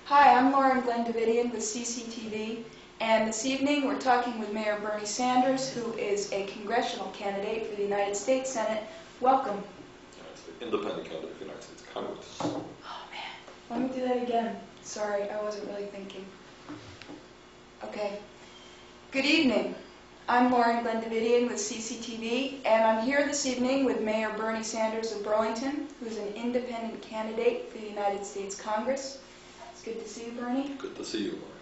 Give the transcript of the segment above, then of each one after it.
Hi, I'm Lauren Glenn Davidian with CCTV, and this evening we're talking with Mayor Bernie Sanders, who is a congressional candidate for the United States Senate. Welcome. It's the independent candidate for the United States Congress. Oh man, let me do that again. Sorry, I wasn't really thinking. Okay. Good evening. I'm Lauren Glenn Davidian with CCTV, and I'm here this evening with Mayor Bernie Sanders of Burlington, who's an independent candidate for the United States Congress. It's good to see you, Bernie. Good to see you, Lauren.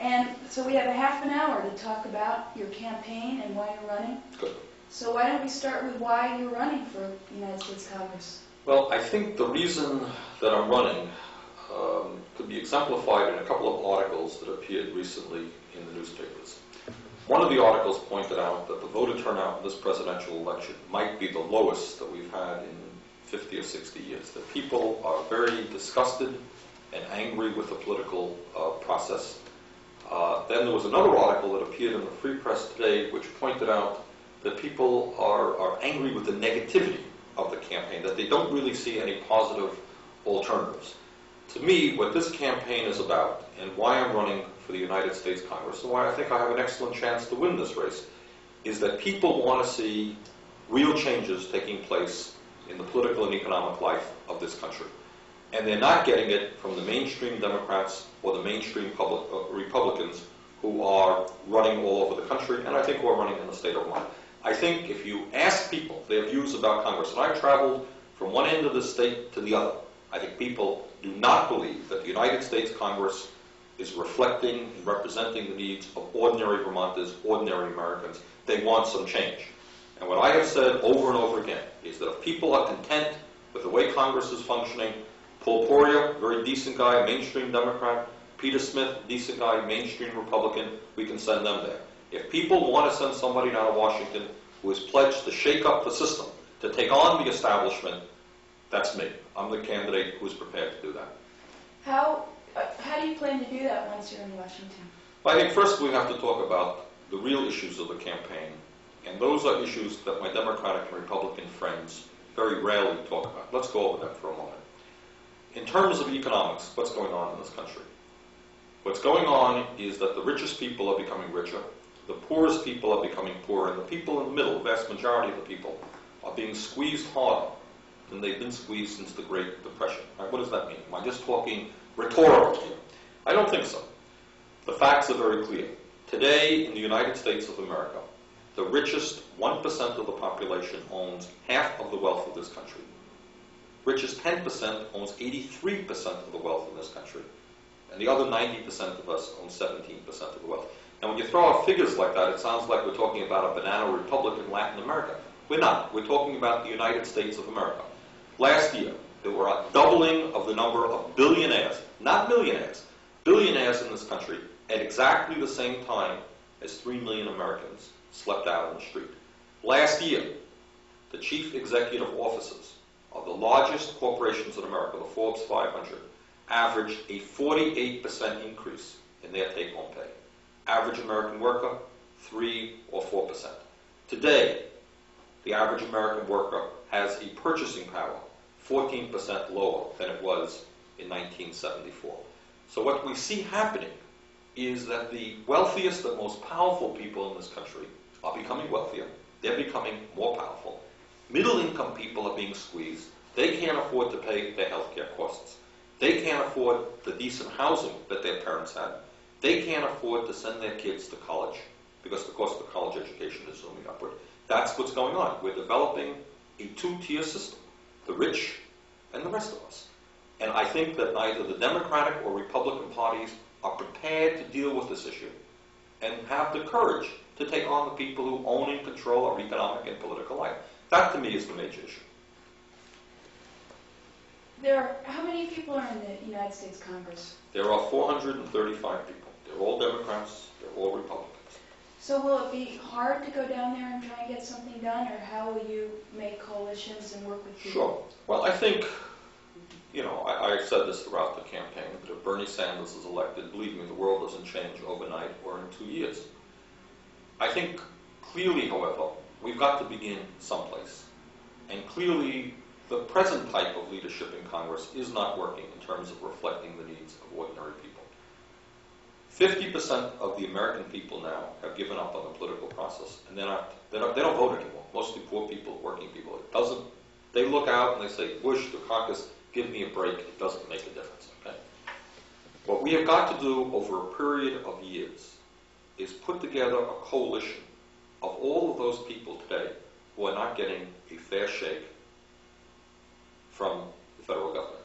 And so we have a half an hour to talk about your campaign and why you're running. Good. So why don't we start with why you're running for the United States Congress? Well, I think the reason that I'm running could be exemplified in a couple of articles that appeared recently in the newspapers. One of the articles pointed out that the voter turnout in this presidential election might be the lowest that we've had in 50 or 60 years, that people are very disgusted and angry with the political process. Then there was another article that appeared in the Free Press today which pointed out that people are angry with the negativity of the campaign, that they don't really see any positive alternatives. To me, what this campaign is about, and why I'm running for the United States Congress, and why I think I have an excellent chance to win this race, is that people want to see real changes taking place in the political and economic life of this country. And they're not getting it from the mainstream Democrats or the mainstream Republicans who are running all over the country, and I think who are running in the state of Vermont. I think if you ask people their views about Congress, and I've traveled from one end of the state to the other, I think people do not believe that the United States Congress is reflecting and representing the needs of ordinary Vermonters, ordinary Americans. They want some change. And what I have said over and over again is that if people are content with the way Congress is functioning, Paul Poirier, very decent guy, mainstream Democrat, Peter Smith, decent guy, mainstream Republican, we can send them there. If people want to send somebody down to Washington who is pledged to shake up the system, to take on the establishment, that's me. I'm the candidate who is prepared to do that. How do you plan to do that once you're in Washington? Well, I think first we have to talk about the real issues of the campaign, and those are issues that my Democratic and Republican friends very rarely talk about. Let's go over that for a moment. In terms of economics, what's going on in this country? What's going on is that the richest people are becoming richer, the poorest people are becoming poorer, and the people in the middle, the vast majority of the people, are being squeezed harder than they've been squeezed since the Great Depression. Right? What does that mean? Am I just talking rhetorical here? I don't think so. The facts are very clear. Today, in the United States of America, the richest 1% of the population owns half of the wealth of this country. Richest 10% owns 83% of the wealth in this country. And the other 90% of us own 17% of the wealth. And when you throw out figures like that, it sounds like we're talking about a banana republic in Latin America. We're not. We're talking about the United States of America. Last year, there were a doubling of the number of billionaires, not millionaires, billionaires in this country at exactly the same time as 3 million Americans slept out on the street. Last year, the chief executive officers of the largest corporations in America, the Forbes 500, averaged a 48% increase in their take-home pay. Average American worker, 3 or 4%. Today, the average American worker has a purchasing power 14% lower than it was in 1974. So what we see happening is that the wealthiest and most powerful people in this country are becoming wealthier. They're becoming more powerful. Middle-income people are being squeezed. They can't afford to pay their health care costs. They can't afford the decent housing that their parents had. They can't afford to send their kids to college because the cost of college education is zooming upward. That's what's going on. We're developing a two-tier system, the rich and the rest of us. And I think that neither the Democratic or Republican parties are prepared to deal with this issue and have the courage to take on the people who own and control our economic and political life. That, to me, is the major issue. How many people are in the United States Congress? There are 435 people. They're all Democrats. They're all Republicans. So will it be hard to go down there and try and get something done, or how will you make coalitions and work with people? Sure. Well, I think, I've said this throughout the campaign, that if Bernie Sanders is elected, believe me, the world doesn't change overnight or in 2 years. I think clearly, however, we've got to begin someplace. And clearly, the present type of leadership in Congress is not working in terms of reflecting the needs of ordinary people. 50% of the American people now have given up on the political process, and they don't vote anymore. Mostly poor people, working people. They look out and they say, Bush, Dukakis, give me a break. It doesn't make a difference. Okay. What we have got to do over a period of years is put together a coalition of all of those people today who are not getting a fair shake from the federal government.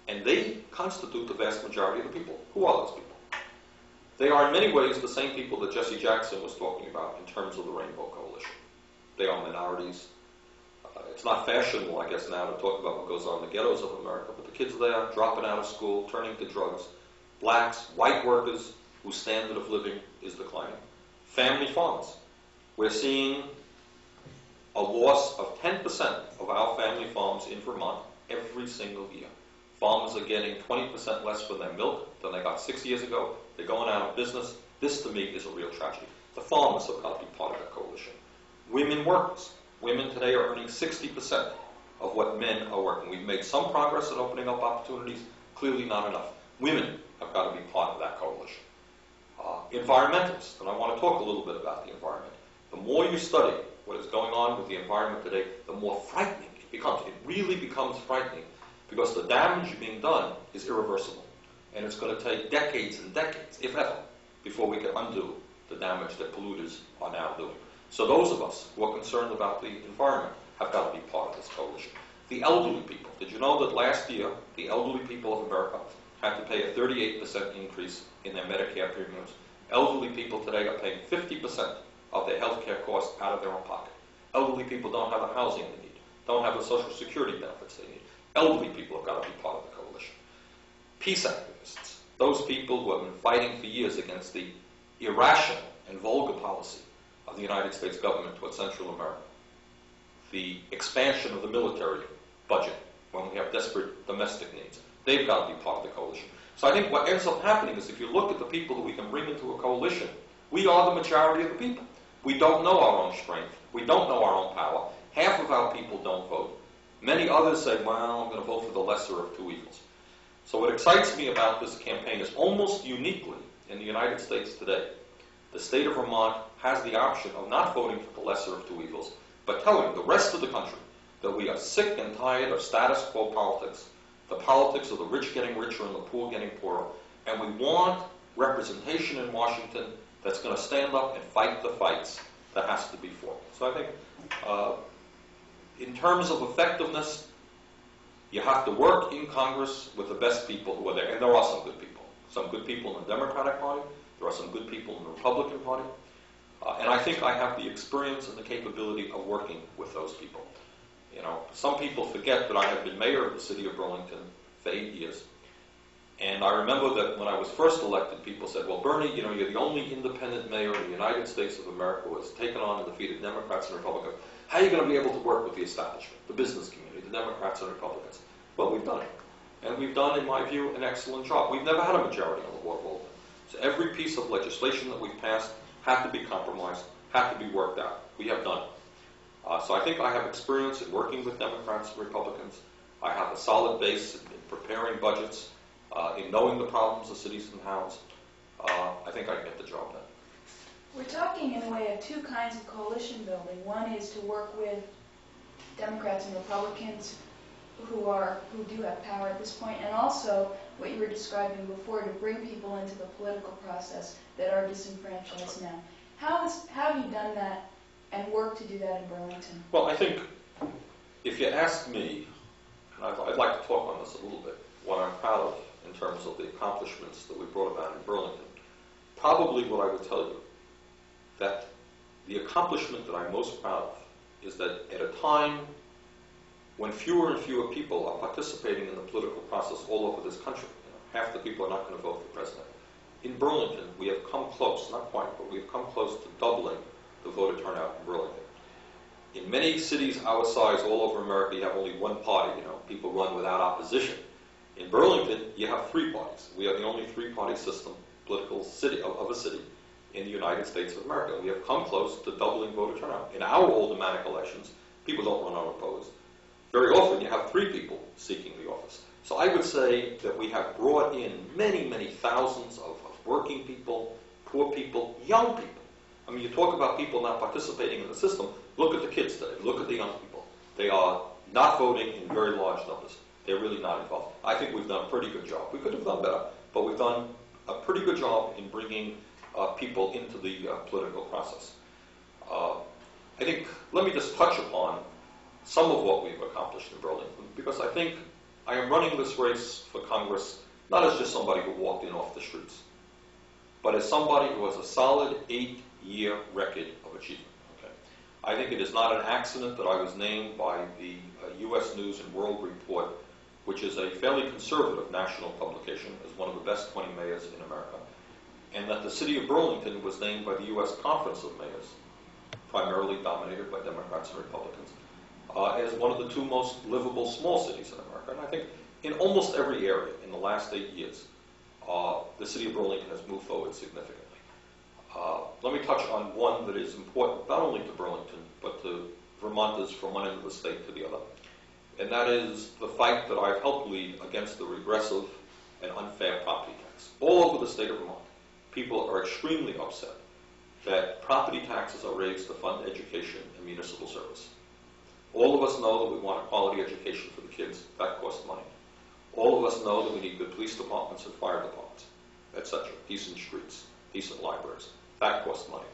And they constitute the vast majority of the people. Who are those people? They are in many ways the same people that Jesse Jackson was talking about in terms of the Rainbow Coalition. They are minorities. It's not fashionable, I guess, now to talk about what goes on in the ghettos of America, but the kids there dropping out of school, turning to drugs, blacks, white workers whose standard of living is declining. Family farms. We're seeing a loss of 10% of our family farms in Vermont every single year. Farmers are getting 20% less for their milk than they got 6 years ago. They're going out of business. This, to me, is a real tragedy. The farmers have got to be part of that coalition. Women workers. Women today are earning 60% of what men are working. We've made some progress in opening up opportunities, clearly not enough. Women have got to be part of that coalition. Environmentalists, and I want to talk a little bit about the environment. The more you study what is going on with the environment today, the more frightening it becomes. It really becomes frightening because the damage being done is irreversible. And it's going to take decades and decades, if ever, before we can undo the damage that polluters are now doing. So those of us who are concerned about the environment have got to be part of this coalition. The elderly people. Did you know that last year, the elderly people of America had to pay a 38% increase in their Medicare premiums? Elderly people today are paying 50% of their health care costs out of their own pocket. Elderly people don't have the housing they need, don't have the Social Security benefits they need. Elderly people have got to be part of the coalition. Peace activists, those people who have been fighting for years against the irrational and vulgar policy of the United States government toward Central America, the expansion of the military budget when we have desperate domestic needs. They've got to be part of the coalition. So I think what ends up happening is if you look at the people that we can bring into a coalition, we are the majority of the people. We don't know our own strength. We don't know our own power. Half of our people don't vote. Many others say, well, I'm going to vote for the lesser of two evils. So what excites me about this campaign is almost uniquely in the United States today, the state of Vermont has the option of not voting for the lesser of two evils, but telling the rest of the country that we are sick and tired of status quo politics, the politics of the rich getting richer and the poor getting poorer, and we want representation in Washington that's going to stand up and fight the fights that has to be fought. So I think in terms of effectiveness, you have to work in Congress with the best people who are there, and there are some good people. Some good people in the Democratic Party, there are some good people in the Republican Party, and I think I have the experience and the capability of working with those people. You know, some people forget that I have been mayor of the city of Burlington for 8 years. And I remember that when I was first elected, people said, well, Bernie, you know, you're the only independent mayor in the United States of America who has taken on and defeated Democrats and Republicans. How are you going to be able to work with the establishment, the business community, the Democrats and Republicans? Well, we've done it. And we've done, in my view, an excellent job. We've never had a majority on the Board of Aldermen. So every piece of legislation that we've passed had to be compromised, had to be worked out. We have done it. So I think I have experience in working with Democrats and Republicans. I have a solid base in preparing budgets, in knowing the problems of cities and towns. I think I can get the job done. We're talking in a way of two kinds of coalition building. One is to work with Democrats and Republicans who do have power at this point, and also what you were describing before, to bring people into the political process that are disenfranchised now. How have you done that and worked to do that in Burlington? Well, I think if you ask me, and I'd like to talk on this a little bit, what I'm proud of in terms of the accomplishments that we brought about in Burlington, probably what I would tell you, that the accomplishment that I'm most proud of is that at a time when fewer and fewer people are participating in the political process all over this country, half the people are not going to vote for president. In Burlington, we have come close, not quite, but we've come close to doubling the voter turnout in Burlington. In many cities our size all over America, you have only one party, people run without opposition. In Burlington, you have three parties. We are the only three-party system, political city of a city in the United States of America. We have come close to doubling voter turnout. In our aldermanic elections, people don't run unopposed. very often you have 3 people seeking the office. So I would say that we have brought in many, many thousands of working people, poor people, young people. I mean, you talk about people not participating in the system. Look at the kids today. Look at the young people. They are not voting in very large numbers. They're really not involved. I think we've done a pretty good job. We could have done better, but we've done a pretty good job in bringing people into the political process. I think, let me just touch upon some of what we've accomplished in Burlington, because I think I am running this race for Congress not as just somebody who walked in off the streets, but as somebody who has a solid 8-year record of achievement. Okay? I think it is not an accident that I was named by the U.S. News and World Report, which is a fairly conservative national publication, as one of the best 20 mayors in America, and that the city of Burlington was named by the U.S. Conference of Mayors, primarily dominated by Democrats and Republicans, as one of the 2 most livable small cities in America. And I think in almost every area in the last 8 years, the city of Burlington has moved forward significantly. Let me touch on one that is important not only to Burlington, but to Vermonters from one end of the state to the other. And that is the fight that I've helped lead against the regressive and unfair property tax. All over the state of Vermont, people are extremely upset that property taxes are raised to fund education and municipal service. All of us know that we want a quality education for the kids. That costs money. All of us know that we need good police departments and fire departments, etc. Decent streets, decent libraries. That costs money.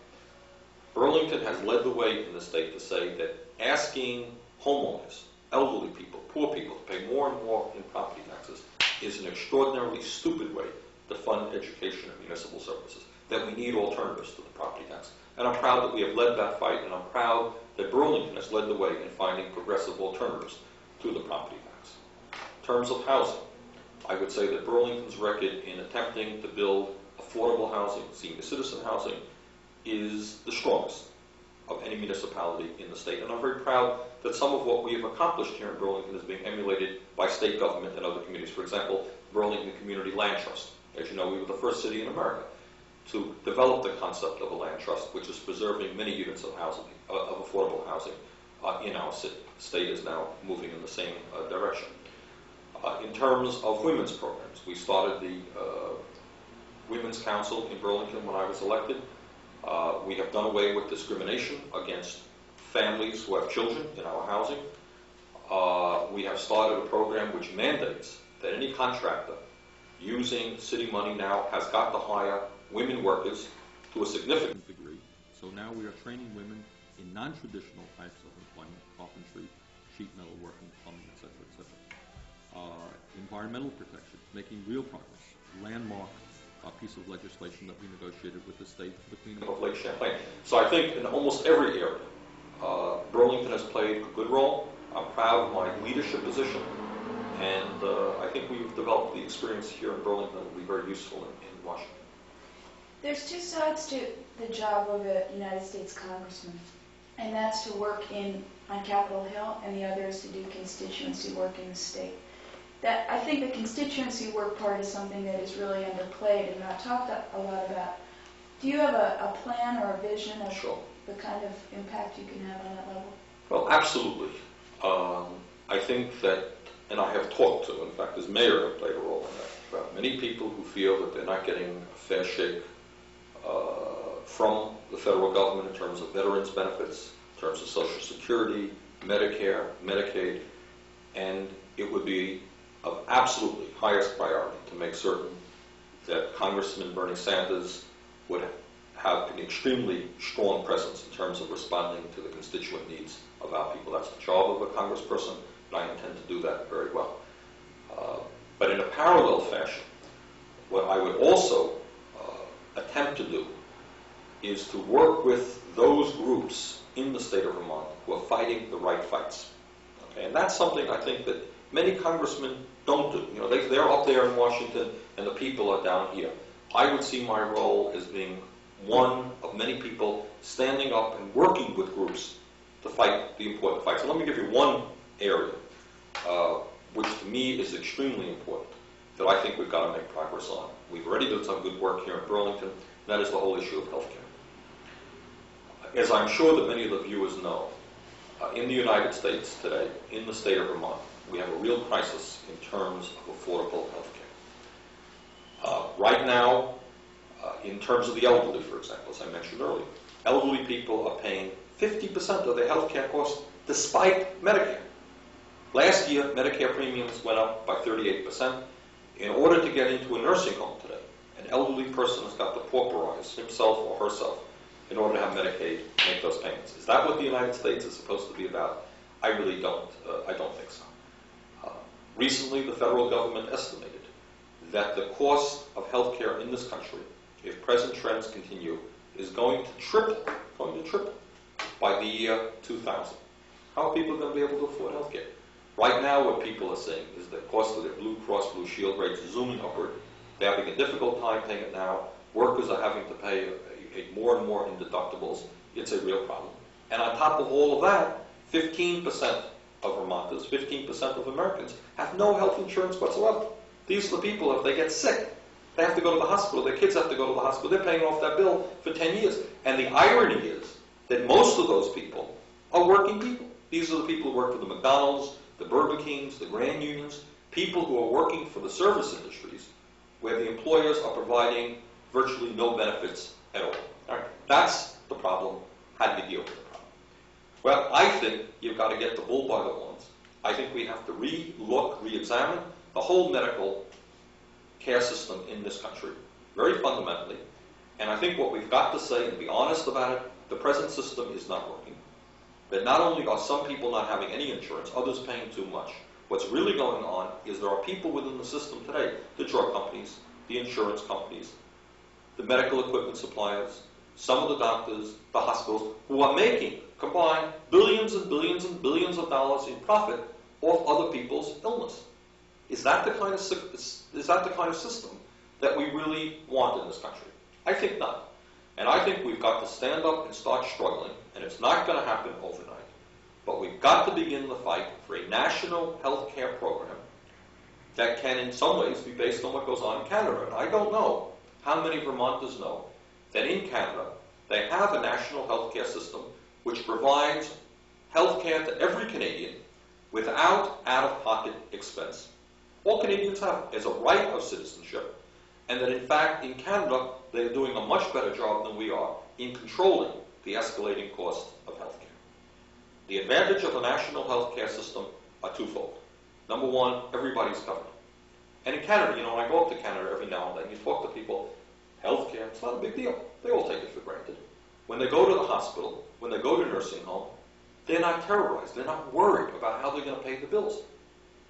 Burlington has led the way in the state to say that asking homeowners, elderly people, poor people to pay more and more in property taxes is an extraordinarily stupid way to fund education and municipal services, that we need alternatives to the property tax. And I'm proud that we have led that fight, and I'm proud that Burlington has led the way in finding progressive alternatives to the property tax. In terms of housing, I would say that Burlington's record in attempting to build affordable housing, senior citizen housing, is the strongest of any municipality in the state. And I'm very proud that some of what we have accomplished here in Burlington is being emulated by state government and other communities. For example, Burlington Community Land Trust. As you know, we were the first city in America to develop the concept of a land trust, which is preserving many units of housing, of affordable housing in our city. The state is now moving in the same direction. In terms of women's programs, we started the Women's Council in Burlington when I was elected. We have done away with discrimination against families who have children in our housing. We have started a program which mandates that any contractor using city money now has got to hire women workers to a significant degree. So now we are training women in non-traditional types of employment, carpentry, sheet metal working, plumbing, etc., etc. Environmental protection, making real progress. Landmark piece of legislation that we negotiated with the state for the cleanup of Lake Champlain. So I think in almost every area, Burlington has played a good role. I'm proud of my leadership position, and I think we've developed the experience here in Burlington that will be very useful in Washington. There's 2 sides to the job of a United States congressman, and that's to work on Capitol Hill, and the other is to do constituency work in the state. That, I think the constituency work part is something that is really underplayed and not talked a lot about. Do you have a plan or a vision of the kind of impact you can have on that level? Well, absolutely. I think that, and I have talked to, in fact, as mayor, have played a role in that, about many people who feel that they're not getting a fair shake from the federal government in terms of veterans benefits, in terms of Social Security, Medicare, Medicaid, and it would be of absolutely highest priority to make certain that Congressman Bernie Sanders would have an extremely strong presence in terms of responding to the constituent needs of our people. That's the job of a congressperson, and I intend to do that very well. But in a parallel fashion, what I would also attempt to do is to work with those groups in the state of Vermont who are fighting the right fights. Okay? And that's something I think that many congressmen don't do. You know, they're up there in Washington and the people are down here. I would see my role as being one of many people standing up and working with groups to fight the important fights. So let me give you one area which to me is extremely important that I think we've got to make progress on. We've already done some good work here in Burlington, and that is the whole issue of health care. As I'm sure that many of the viewers know, In the United States today, in the state of Vermont, we have a real crisis in terms of affordable health care. Right now, in terms of the elderly, for example, as I mentioned earlier, elderly people are paying 50% of their health care costs despite Medicare. Last year, Medicare premiums went up by 38%. In order to get into a nursing home today, an elderly person has got to pauperize himself or herself in order to have Medicaid make those payments. Is that what the United States is supposed to be about? I really don't. I don't think so. Recently, the federal government estimated that the cost of health care in this country, if present trends continue, is going to triple by the year 2000. How are people going to be able to afford health care? Right now, what people are saying is the cost of their Blue Cross Blue Shield rates is zooming upward. They're having a difficult time paying it now. Workers are having to pay more and more in deductibles. It's a real problem. And on top of all of that, 15% of Vermonters, 15% of Americans have no health insurance whatsoever. These are the people, if they get sick, they have to go to the hospital. Their kids have to go to the hospital. They're paying off that bill for 10 years. And the irony is that most of those people are working people. These are the people who work for the McDonald's, the Burger Kings, the Grand Unions, people who are working for the service industries where the employers are providing virtually no benefits at all. All right? That's the problem. How do you deal with the problem? Well, I think you've got to get the bull by the horns. I think we have to re-examine the whole medical care system in this country, very fundamentally. And I think what we've got to say and be honest about it, the present system is not working. That not only are some people not having any insurance, others paying too much. What's really going on is there are people within the system today, the drug companies, the insurance companies, the medical equipment suppliers, some of the doctors, the hospitals, who are making, combined, billions and billions and billions of dollars in profit off other people's illness. Is that the kind of system that we really want in this country? I think not. And I think we've got to stand up and start struggling, and it's not going to happen overnight. But we've got to begin the fight for a national health care program that can in some ways be based on what goes on in Canada. And I don't know how many Vermonters know that in Canada they have a national health care system which provides health care to every Canadian without out-of-pocket expense. All Canadians have as a right of citizenship, and that in fact in Canada they're doing a much better job than we are in controlling the escalating cost of health care. The advantage of a national health care system are twofold. Number one, everybody's covered. And in Canada, when I go up to Canada every now and then, you talk to people, health care, it's not a big deal. They all take it for granted. When they go to the hospital, when they go to nursing home, they're not terrorized. They're not worried about how they're going to pay the bills.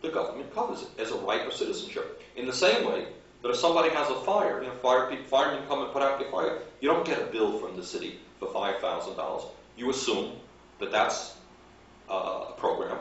The government covers it as a right of citizenship. In the same way that if somebody has a fire, firemen come and put out your fire, you don't get a bill from the city for $5,000. You assume that that's a program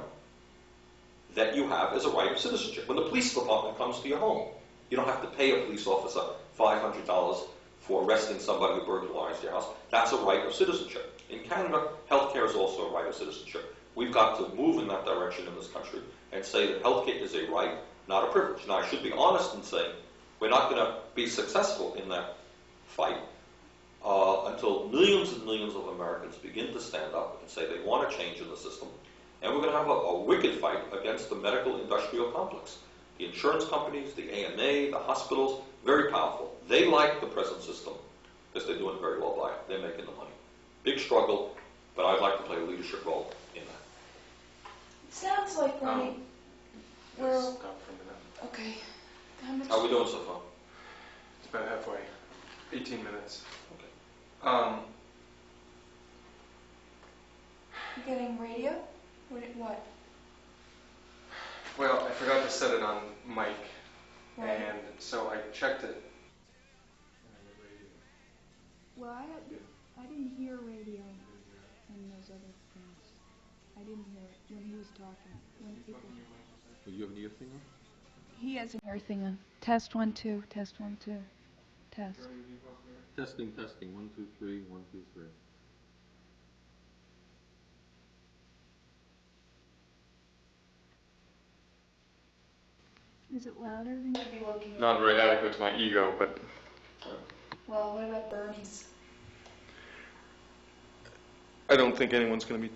that you have as a right of citizenship. When the police department comes to your home, you don't have to pay a police officer $500 for arresting somebody who burglarized your house. That's a right of citizenship. In Canada, healthcare is also a right of citizenship. We've got to move in that direction in this country and say that healthcare is a right, not a privilege. Now, I should be honest in saying we're not going to be successful in that fight until millions and millions of Americans begin to stand up and say they want a change in the system. And we're going to have a wicked fight against the medical industrial complex. The insurance companies, the AMA, the hospitals, very powerful. They like the present system because they're doing very well by it. They're making the money. Big struggle, but I'd like to play a leadership role in that. It sounds like we're Stop for a minute. okay. How are we doing so far? It's about halfway. 18 minutes. Okay. You getting radio? What? Well, I forgot to set it on mic, Right. and so I checked it. Well, I didn't hear radio and those other things. I didn't hear it when he was talking. When people. Do you have an ear thing on? He has an ear thing on. Test 1 2. Test 1 2. Test. Testing, 1, 2, 3, 1, 2, 3. Is it louder than you? Be looking. Not very adequate to my ego, but Well, what about Bernie's? I don't think anyone's going to be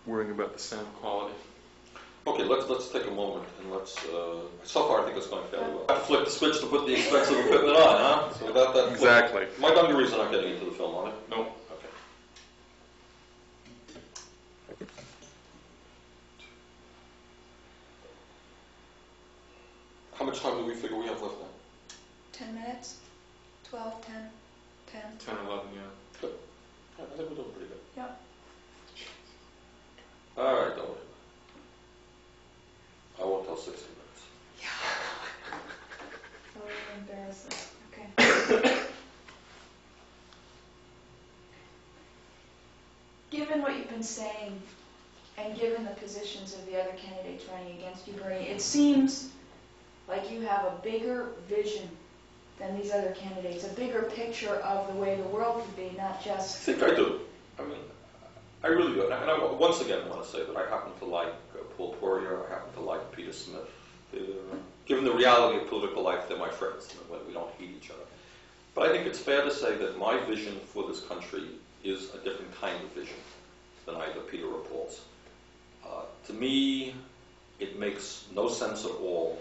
worrying about the sound quality. Okay, let's take a moment and let's. So far, I think it's going fairly well. I have to flip the switch to put the expensive equipment on, huh? So without that. Exactly. My dungarees are not getting into the film, are they? No. Okay. How much time do we figure we have left now? 10 minutes? 12, 10, 10. 10 or 11, yeah. Good. Yeah, I think we're doing pretty good. Yeah. All right, don't worry. I won't tell 60 minutes. A little embarrassing. Okay. Given what you've been saying, and given the positions of the other candidates running against you, Bernie, it seems like you have a bigger vision than these other candidates, a bigger picture of the way the world could be, not I just... think I do. I mean, I really do. And I once again want to say that I happen to like Paul Poirier, I happen to like Peter Smith. Given the reality of political life, they're my friends, when we don't hate each other. But I think it's fair to say that my vision for this country is a different kind of vision than either Peter or Paul's. To me, it makes no sense at all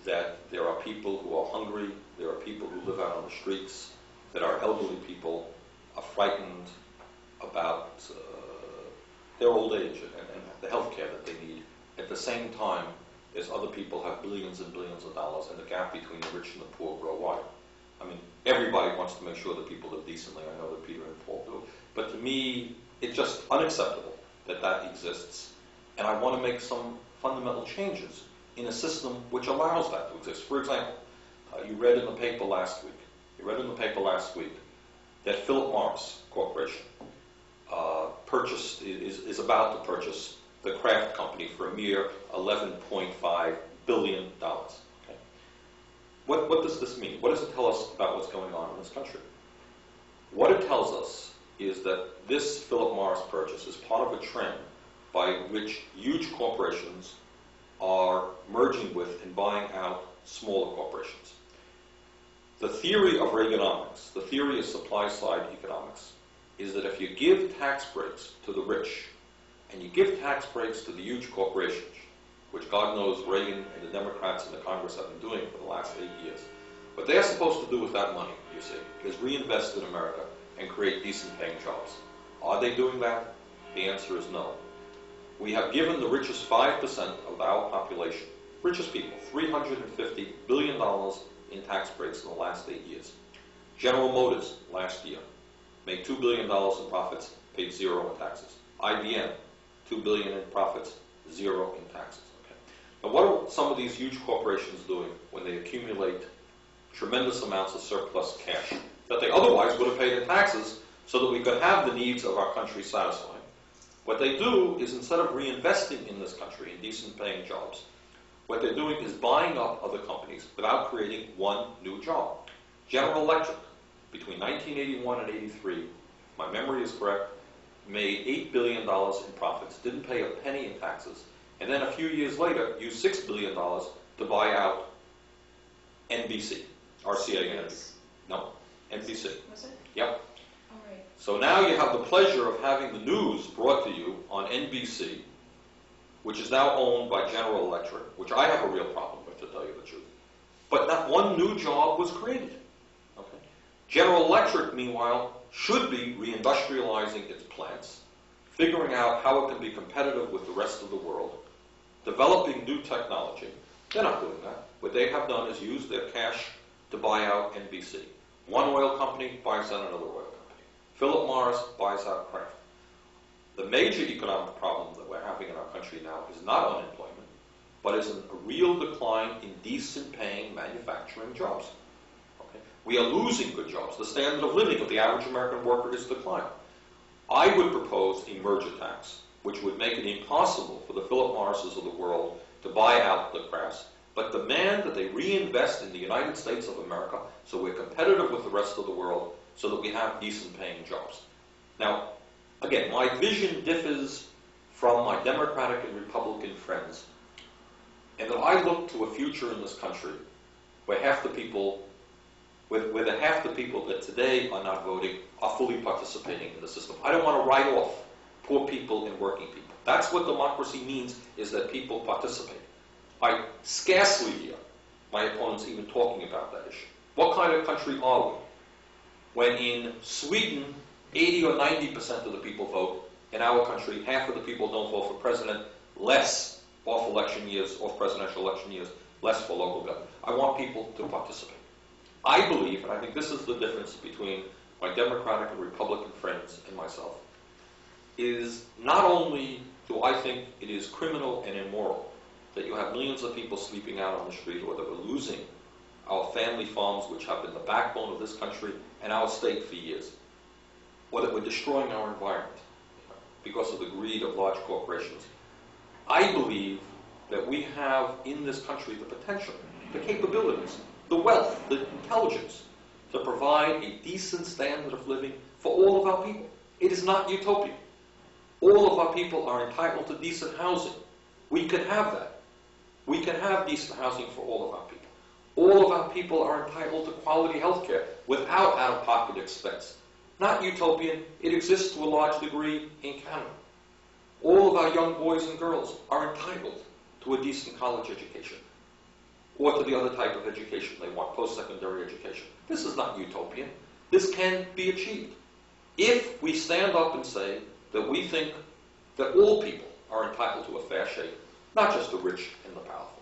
that there are people who are hungry, there are people who live out on the streets, that are elderly people, are frightened about their old age and the health care that they need. At the same time, there's other people who have billions and billions of dollars, and the gap between the rich and the poor grow wider. I mean, everybody wants to make sure that people live decently. I know that Peter and Paul do. But to me, it's just unacceptable that that exists. And I want to make some fundamental changes in a system which allows that to exist. For example, you read in the paper last week that Philip Morris Corporation is about to purchase the Kraft Company for a mere $11.5 billion. Okay? What does this mean? What does it tell us about what's going on in this country? What it tells us is that this Philip Morris purchase is part of a trend by which huge corporations are merging with and buying out smaller corporations. The theory of Reaganomics, the theory of supply-side economics, is that if you give tax breaks to the rich and you give tax breaks to the huge corporations, which God knows Reagan and the Democrats in the Congress have been doing for the last 8 years, what they're supposed to do with that money, you see, is reinvest in America and create decent-paying jobs. Are they doing that? The answer is no. We have given the richest 5% of our population, richest people, $350 billion in tax breaks in the last 8 years. General Motors last year made $2 billion in profits, paid zero in taxes. IBM, $2 billion in profits, zero in taxes. Okay. Now, what are some of these huge corporations doing when they accumulate tremendous amounts of surplus cash that they otherwise would have paid in taxes so that we could have the needs of our country satisfied? What they do is, instead of reinvesting in this country in decent paying jobs, what they're doing is buying up other companies without creating one new job. General Electric, between 1981 and 83, if my memory is correct, made $8 billion in profits, didn't pay a penny in taxes, and then a few years later used $6 billion to buy out NBC, RCA Energy. No, NBC. Was it? Yep. All right. So now you have the pleasure of having the news brought to you on NBC, which is now owned by General Electric, which I have a real problem with, to tell you the truth. But not one new job was created. Okay. General Electric, meanwhile, should be reindustrializing its plants, figuring out how it can be competitive with the rest of the world, developing new technology. They're not doing that. What they have done is use their cash to buy out NBC. One oil company buys out another oil company. Philip Morris buys out Kraft. The major economic problem that we're having in our country now is not unemployment, but is a real decline in decent-paying manufacturing jobs. Okay? We are losing good jobs. The standard of living of the average American worker is declining. I would propose a merger tax, which would make it impossible for the Philip Morrises of the world to buy out the Krafts, but demand that they reinvest in the United States of America so we're competitive with the rest of the world, so that we have decent-paying jobs. Now, again, my vision differs from my Democratic and Republican friends, and that I look to a future in this country where half the people, where the half the people that today are not voting are fully participating in the system. I don't want to write off poor people and working people. That's what democracy means, is that people participate. I scarcely hear my opponents even talking about that issue. What kind of country are we? When in Sweden, 80 or 90% of the people vote, in our country, half of the people don't vote for president, less off election years, off presidential election years, less for local government. I want people to participate. I believe, and I think this is the difference between my Democratic and Republican friends and myself, is not only do I think it is criminal and immoral that you have millions of people sleeping out on the street, or that we're losing our family farms, which have been the backbone of this country and our state for years, or that we're destroying our environment because of the greed of large corporations. I believe that we have in this country the potential, the capabilities, the wealth, the intelligence to provide a decent standard of living for all of our people. It is not utopian. All of our people are entitled to decent housing. We could have that. We can have decent housing for all of our people. All of our people are entitled to quality health care without out-of-pocket expense. Not utopian. It exists to a large degree in Canada. All of our young boys and girls are entitled to a decent college education, or to the other type of education they want, post-secondary education. This is not utopian. This can be achieved if we stand up and say that we think that all people are entitled to a fair shake, not just the rich and the powerful.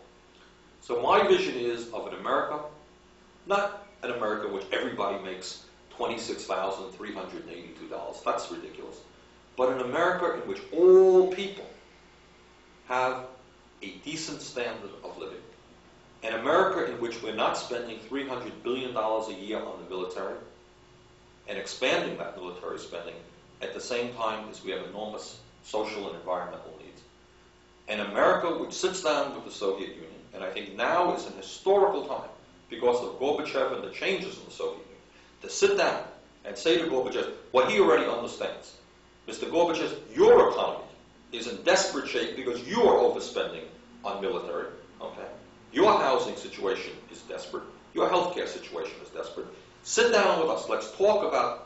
So my vision is of an America, not an America in which everybody makes $26,382. That's ridiculous. But an America in which all people have a decent standard of living. An America in which we're not spending $300 billion a year on the military and expanding that military spending at the same time as we have enormous social and environmental needs. An America which sits down with the Soviet Union, and I think now is an historical time because of Gorbachev and the changes in the Soviet Union, to sit down and say to Gorbachev what he already understands. Mr. Gorbachev, your economy is in desperate shape because you are overspending on military, okay? Your housing situation is desperate. Your healthcare situation is desperate. Sit down with us. Let's talk about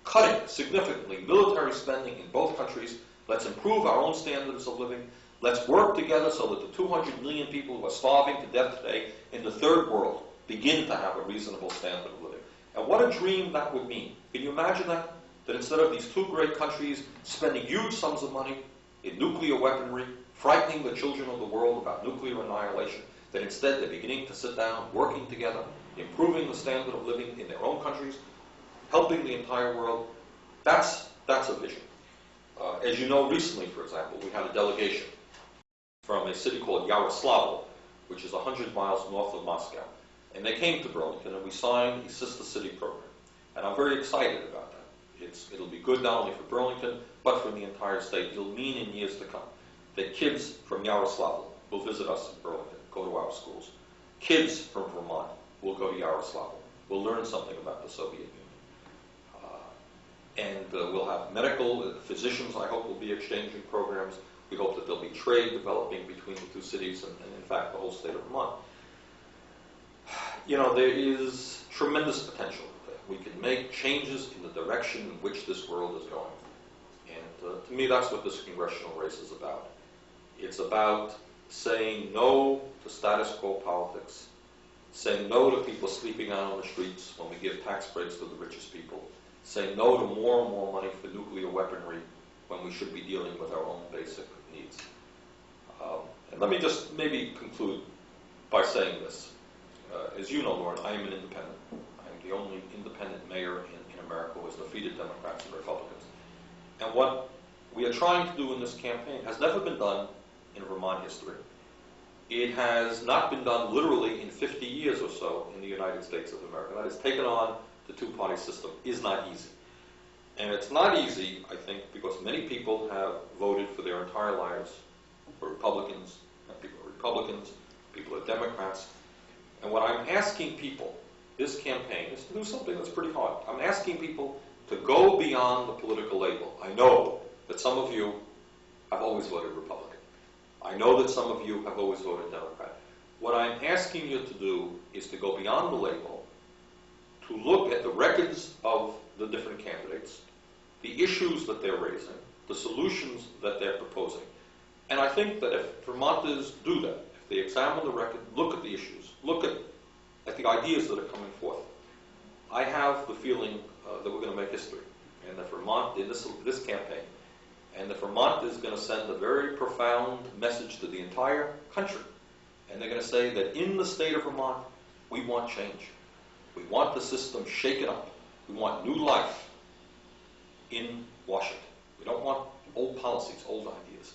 cutting significantly military spending in both countries. Let's improve our own standards of living. Let's work together so that the 200 million people who are starving to death today in the third world begin to have a reasonable standard of living. And what a dream that would mean. Can you imagine that? That instead of these two great countries spending huge sums of money in nuclear weaponry, frightening the children of the world about nuclear annihilation, that instead they're beginning to sit down, working together, improving the standard of living in their own countries, helping the entire world. That's a vision. As you know, recently, for example, we had a delegation from a city called Yaroslavl, which is 100 miles north of Moscow. And they came to Burlington, and we signed a sister city program. And I'm very excited about that. It'll be good not only for Burlington, but for the entire state. It'll mean in years to come that kids from Yaroslavl will visit us in Burlington, go to our schools. Kids from Vermont will go to Yaroslavl, will learn something about the Soviet Union. And we'll have medical physicians, I hope, will be exchanging programs. We hope that there'll be trade developing between the two cities and in fact, the whole state of Vermont. You know, there is tremendous potential. We can make changes in the direction in which this world is going. And to me, that's what this congressional race is about. It's about saying no to status quo politics, saying no to people sleeping out on the streets when we give tax breaks to the richest people, saying no to more and more money for nuclear weaponry when we should be dealing with our own basic needs. And let me just maybe conclude by saying this. As you know, Lauren, I am an independent. I'm the only independent mayor in America who has defeated Democrats and Republicans. And what we are trying to do in this campaign has never been done in Vermont history. It has not been done literally in 50 years or so in the United States of America. That is, taken on the two-party system is not easy. And it's not easy, I think, because many people have voted for their entire lives for Republicans, and people are Republicans, people are Democrats. And what I'm asking people, this campaign, is to do something that's pretty hard. I'm asking people to go beyond the political label. I know that some of you have always voted Republican. I know that some of you have always voted Democrat. What I'm asking you to do is to go beyond the label, to look at the records of the different candidates, the issues that they're raising, the solutions that they're proposing. And I think that if Vermonters do that, if they examine the record, look at the issues, look at the ideas that are coming forth, I have the feeling that we're going to make history. And that Vermont, in this campaign, and that Vermont is going to send a very profound message to the entire country. And they're going to say that in the state of Vermont, we want change. We want the system shaken up. We want new life in Washington. We don't want old policies, old ideas.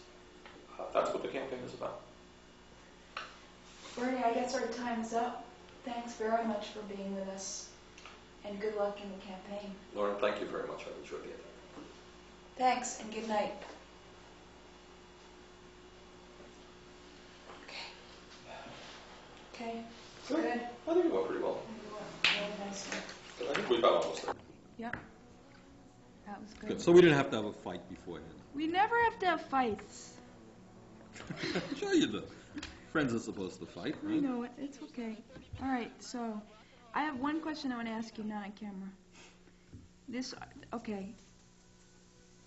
That's what the campaign is about. Bernie, I guess our time's up. Thanks very much for being with us, and good luck in the campaign. Lauren, thank you very much. I've enjoyed the event. Thanks, and good night. Okay. Good. I think it went pretty well. Really nicely. I think we about almost there. Yep. That was good. Good. So we didn't have to have a fight beforehand. We never have to have fights. Sure you do. Friends are supposed to fight, I right? know it. It's okay. All right, so I have one question I want to ask you, not on camera. Okay.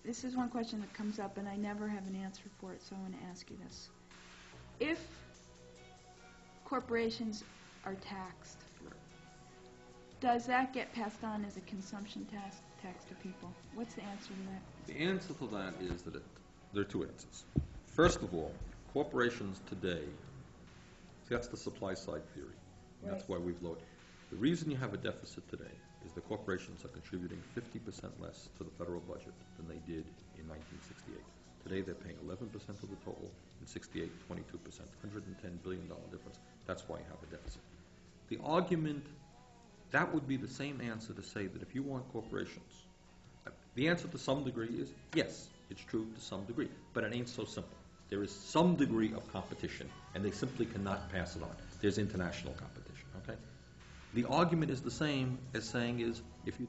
This is one question that comes up, and I never have an answer for it, so I want to ask you this. If corporations are taxed, does that get passed on as a consumption tax to people? What's the answer to that? The answer to that is that there are two answers. First of all, corporations today, that's the supply side theory. And that's why we've lowered. The reason you have a deficit today is the corporations are contributing 50% less to the federal budget than they did in 1968. Today they're paying 11% of the total, in 68, 22%, $110 billion difference. That's why you have a deficit. The argument, that would be the same answer to say that if you want corporations, the answer to some degree is yes, it's true to some degree, but it ain't so simple. There is some degree of competition, and they simply cannot pass it on. There's international competition, okay? The argument is the same as saying is, if you